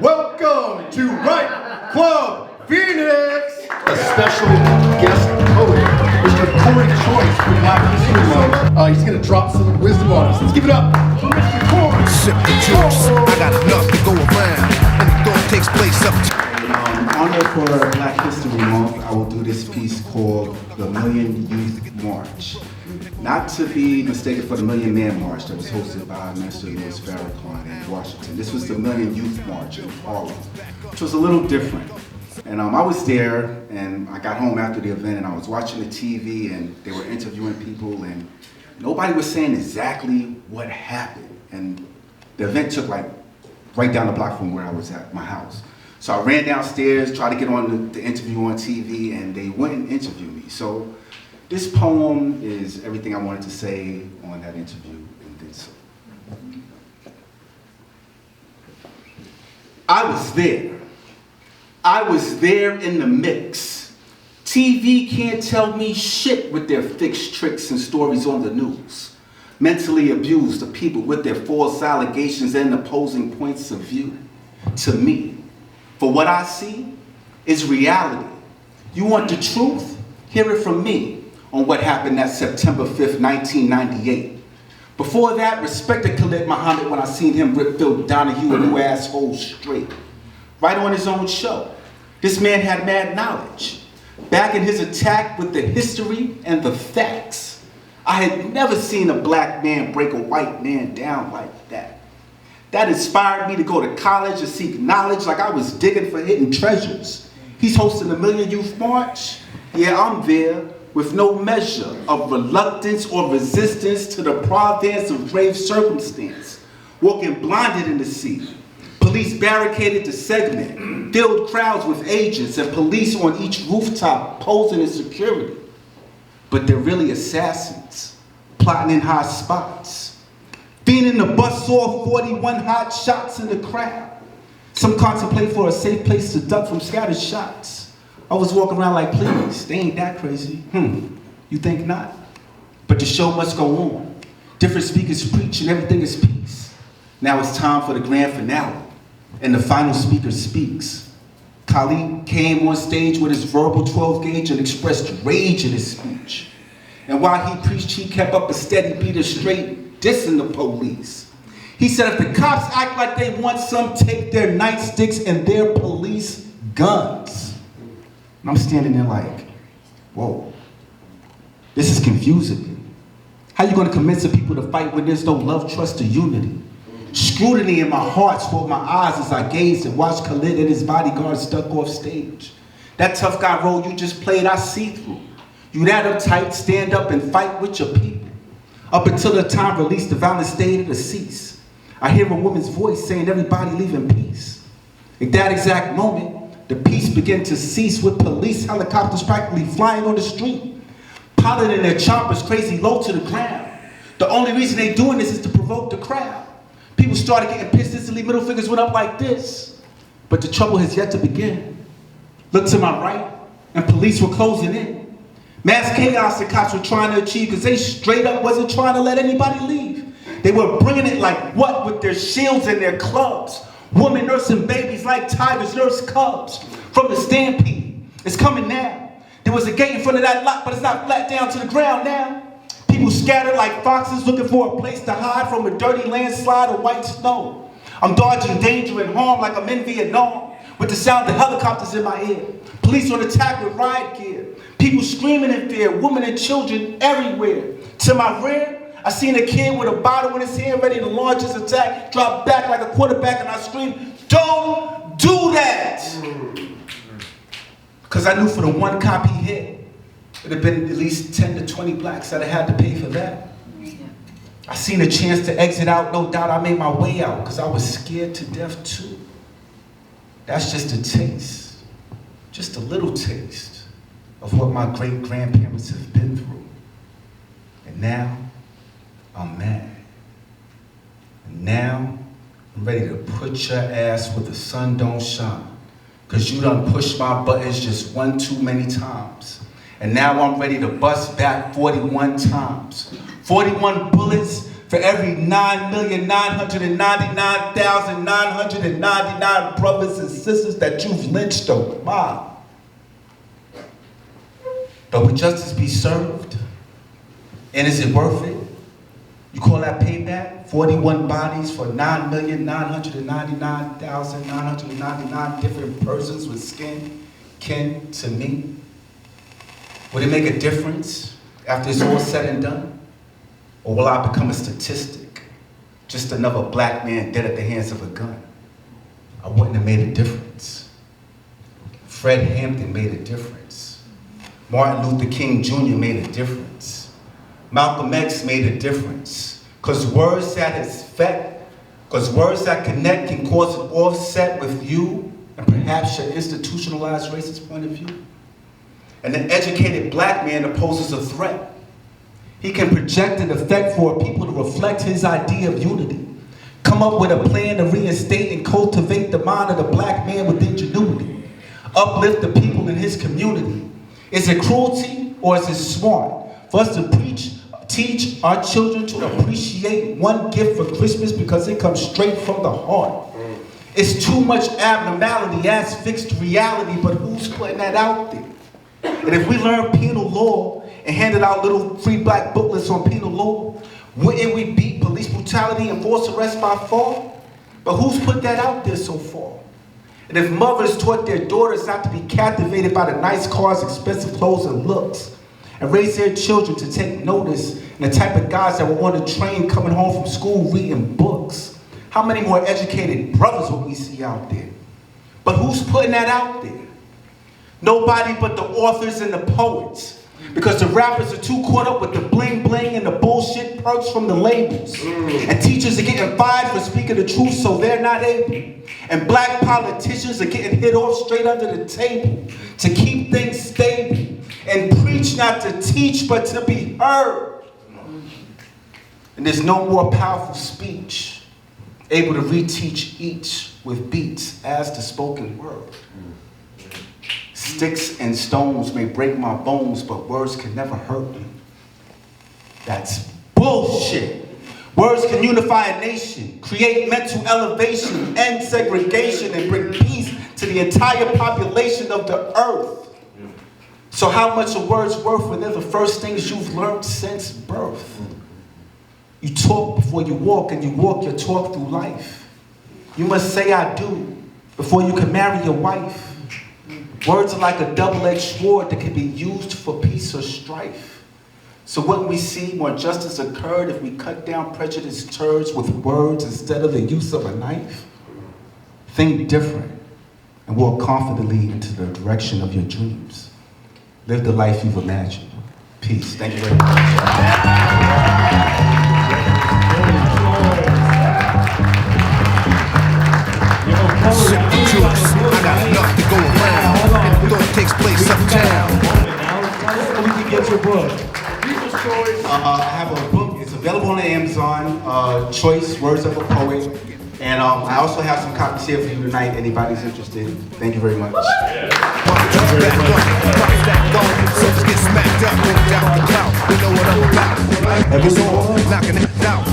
welcome to Write Club PHX. A special guest poet, Mr. Cory Choice from Black History Month. He's gonna drop some wisdom on us. Let's give it up for Mr. Cory. Sip the juice, I got enough to go around, and it all takes place up to... In honor for Black History Month, I will do this piece called The Million Youth March. Not to be mistaken for the Million Man March that was hosted by Minister Louis Farrakhan in Washington. This was the Million Youth March in Harlem, which was a little different. And I was there, and I got home after the event, and I was watching the TV, and they were interviewing people, and nobody was saying exactly what happened. And the event took like right down the block from where I was at my house. So I ran downstairs, tried to get on the interview on TV, and they wouldn't interview me. So this poem is everything I wanted to say on that interview, and then so. I was there. I was there in the mix. TV can't tell me shit with their fixed tricks and stories on the news. Mentally abused the people with their false allegations and opposing points of view. To me, for what I see is reality. You want the truth? Hear it from me on what happened that September 5th, 1998. Before that, respected Khalid Muhammad when I seen him rip Phil Donahue a new asshole straight. Right on his own show. This man had mad knowledge. Back in his attack with the history and the facts. I had never seen a black man break a white man down like that. That inspired me to go to college and seek knowledge like I was digging for hidden treasures. He's hosting the Million Youth March. Yeah, I'm there with no measure of reluctance or resistance to the province of grave circumstance. Walking blinded in the sea. Police barricaded the segment, filled crowds with agents and police on each rooftop posing as security. But they're really assassins, plotting in high spots. Fiending to bust off 41 hot shots in the crowd. Some contemplate for a safe place to duck from scattered shots. I was walking around like, please, they ain't that crazy. You think not? But the show must go on. Different speakers preach and everything is peace. Now it's time for the grand finale. And the final speaker speaks. Khalid came on stage with his verbal 12 gauge and expressed rage in his speech. And while he preached, he kept up a steady beat of straight dissing the police. He said if the cops act like they want some, take their nightsticks and their police guns. And I'm standing there like, whoa, this is confusing me. How you gonna convince the people to fight when there's no love, trust, or unity? Scrutiny in my heart swelled my eyes as I gazed and watched Khalid and his bodyguards stuck off stage. That tough guy role you just played, I see through. You that uptight, stand up and fight with your people. Up until the time released, the violence stayed to cease. I hear a woman's voice saying everybody leave in peace. At that exact moment, the peace began to cease with police helicopters practically flying on the street, piloting their choppers crazy low to the ground. The only reason they doing this is to provoke the crowd. People started getting pissed instantly, middle fingers went up like this. But the trouble has yet to begin. Look to my right, and police were closing in. Mass chaos the cops were trying to achieve because they straight up wasn't trying to let anybody leave. They were bringing it like what with their shields and their clubs. Women nursing babies like tigers nurse cubs. From the stampede, it's coming now. There was a gate in front of that lot, but it's not flat down to the ground now. People scattered like foxes looking for a place to hide from a dirty landslide of white snow. I'm dodging danger and harm like I'm in Vietnam with the sound of helicopters in my ear. Police on attack with riot gear. People screaming in fear, women and children everywhere. To my rear, I seen a kid with a bottle in his hand ready to launch his attack, drop back like a quarterback, and I screamed, "Don't do that!" Because I knew for the one cop he hit, it'd have been at least 10 to 20 blacks that I had to pay for that. I seen a chance to exit out, no doubt I made my way out, because I was scared to death too. That's just a taste, just a little taste of what my great-grandparents have been through. And now, I'm mad. And now, I'm ready to put your ass where the sun don't shine. Cause you done pushed my buttons just one too many times. And now I'm ready to bust back 41 times. 41 bullets For every 9,999,999 brothers and sisters that you've lynched or mobbed. But would justice be served? And is it worth it? You call that payback? 41 bodies for 9,999,999 different persons with skin kin to me? Would it make a difference after it's all said and done? Or will I become a statistic? Just another black man dead at the hands of a gun? I wouldn't have made a difference. Fred Hampton made a difference. Martin Luther King Jr. made a difference. Malcolm X made a difference. Because words that connect can cause an offset with you and perhaps your institutionalized racist point of view. And an educated black man opposes a threat. He can project an effect for people to reflect his idea of unity. Come up with a plan to reinstate and cultivate the mind of the black man with ingenuity. Uplift the people in his community. Is it cruelty or is it smart for us to teach our children to appreciate one gift for Christmas because it comes straight from the heart? It's too much abnormality as fixed reality, but who's putting that out there? And if we learn penal law and handed out little free black booklets on penal law, wouldn't we beat police brutality and forced arrest by far? But who's put that out there so far? And if mothers taught their daughters not to be captivated by the nice cars, expensive clothes, and looks, and raise their children to take notice and the type of guys that were on the train coming home from school reading books, how many more educated brothers would we see out there? But who's putting that out there? Nobody but the authors and the poets. Because the rappers are too caught up with the bling bling and the bullshit perks from the labels. And teachers are getting fired for speaking the truth so they're not able. And black politicians are getting hit off straight under the table to keep things stable. And preach not to teach but to be heard. And there's no more powerful speech able to reteach each with beats as the spoken word. Sticks and stones may break my bones, but words can never hurt me. That's bullshit. Words can unify a nation, create mental elevation, end segregation, and bring peace to the entire population of the earth. So how much are words worth when they're the first things you've learned since birth? You talk before you walk, and you walk your talk through life. You must say I do before you can marry your wife. Words are like a double-edged sword that can be used for peace or strife. So wouldn't we see more justice occurred if we cut down prejudiced turds with words instead of the use of a knife? Think different and walk confidently into the direction of your dreams. Live the life you've imagined. Peace. Thank you very much. I got enough to go around, and the thought takes place uptown. We can get your book. I have a book. It's available on Amazon. Choice, Words of a Poet. And I also have some copies here for you tonight. Anybody's interested. Thank you very much. Get smacked up, knocking it out.